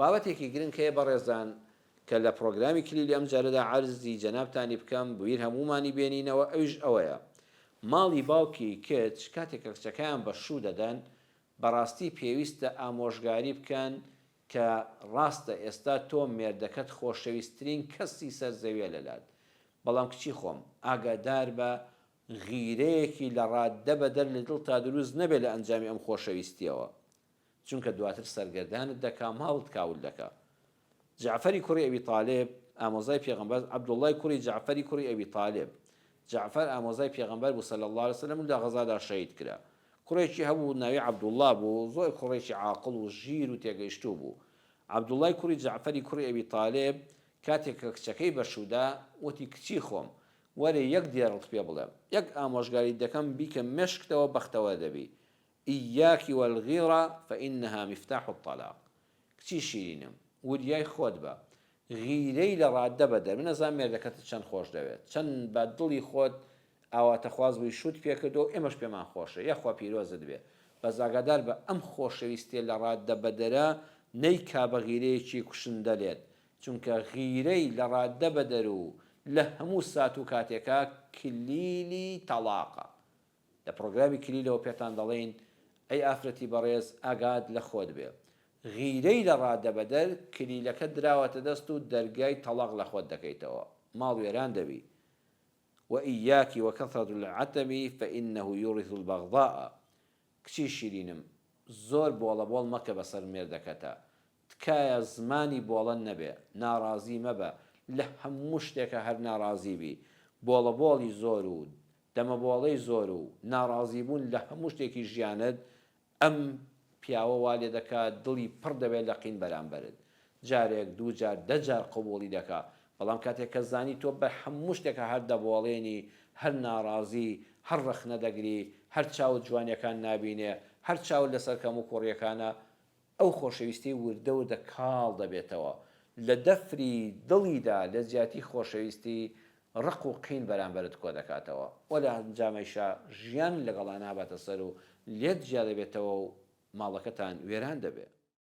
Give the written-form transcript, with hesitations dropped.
بابەتێکی گرنگ هەیە بەڕێزان کە لە پرۆگرامی کلیلی ئەم جارەدا عەرزی جەنابتانی بکەم بیر هەمومانی بێنینەوە، ئەویش ئەوەیە ماڵی باوکی کچ کاتێک کە کچەکەیان بە شوو دەدەن بەڕاستی پێویستە ئامۆژگاری بکەن کە ڕاستە ئێستا تۆ مێردەکەت خۆشەویستترین کەسی سەر زەویە لەلات، بەڵام کچی خۆم ئاگادار بە غیرەیەکی لە ڕاددە بەدەر لە دڵ تا دروست نەبێت لە ئەنجامی ئەم خۆشەویستیەوە، چونکە دواتر سەرگەردانت دەکا ماڵت کاول دەکا. جعفەری کوڕی ئەبی تاالب ئامۆزای پێغەمبەر، عەبدوڵڵای کوڕی جعفەری کوڕی ئەبی تاالب، جعفەر ئامۆزای پێغەمبەر بوو صلی الله علیه وسلم لە غەزادا شەهید کرا. کوڕێکی هەبوو ناوی عەبدوڵڵا بوو، زۆر کوڕێکی عاقڵ و ژیر و تێگەیشتوو بوو. عەبدوڵڵای کوڕی جعفەری کوڕی ئەبی تاالب کاتێک کە کچەکەی بەشوودا وتی کچی خۆم وەرە یەک دێڕت پێ بڵێم، یەک ئامۆژگاری دەکەم بیکە مێشکتەوە بەختەوە دەبی. ئیاکی وەلغیڕە فەئینەها میفتاح الطەلاق. کچی شیرینم وریای خۆت بە غیرەی لە ڕاددە بەدەر، من نەزانم مێردەکەتت چەند خۆش دەوێت، چەند بە دڵی خۆت ئاواتەخواز بووی شوت پێکردەوە ئێمەش پێمان خۆشە یاخوا پیرۆزت بێ، بەس ئاگادار بە ئەم خۆشەویستیە لە ڕاددە بەدەرە نەیکا بە غیرەیەکی کوشندە لێت، چونکە غیرەی لە ڕاددە بەدەر و لە هەموو سات و کاتێکا کلیلی تەلاقە. لە پرۆگرامی کلیلەوە پێتان دەڵێن ئەی ئافرەتی بەڕێز ئاگاد لە خۆت بێ، غیرەی لە ڕاددە بەدەر کلیلەکە دراوەتە دەست و دەرگای تەلاق لە خۆت دەکەیتەوە، ماڵ وێران دەبی. وإياك وكثرة العتب فإنه يورث البغضاء. کچی شیرینم زۆر بۆڵە بۆڵ مەکە بەسەر مێردەکەتە، تکایە زمانی بۆڵە نەبێ، ناڕازی مەبە لە هەموو شتێکە هەر ناڕازی بی، بۆڵە بۆڵی زۆر و دەمە بۆڵەی زۆر و ناڕازی بوون لە هەموو شتێکی ژیانت ئەم پیاوە وا لێ دەکات دڵی پڕ دەبێت لە قین بەرامبەرت، جارێک دوو جار دە جار قبوڵی دەکا، بەڵام کاتێک کە زانی تۆ بە هەموو شتێکە هەر دەبۆڵێنی، هەر ناڕازی، هەر ڕخ نەدەگری، هەر چاوت جوانیەکان نابینێ، هەر چاوت لەسەر کەم و کوڕیەکانە، ئەو خۆشەویستی وردە وردە کاڵ دەبێتەوە لە دەفری دڵیدا، لە جیاتی خۆشەویستی ڕق و قین بەرامبەرت کۆ دەکاتەوە، وە لە ئەنجامەیشا ژیان لەگەڵا ناباتە سەر و لێت جیا دەبێتەوە و ماڵەکەتان وێران دەبێت.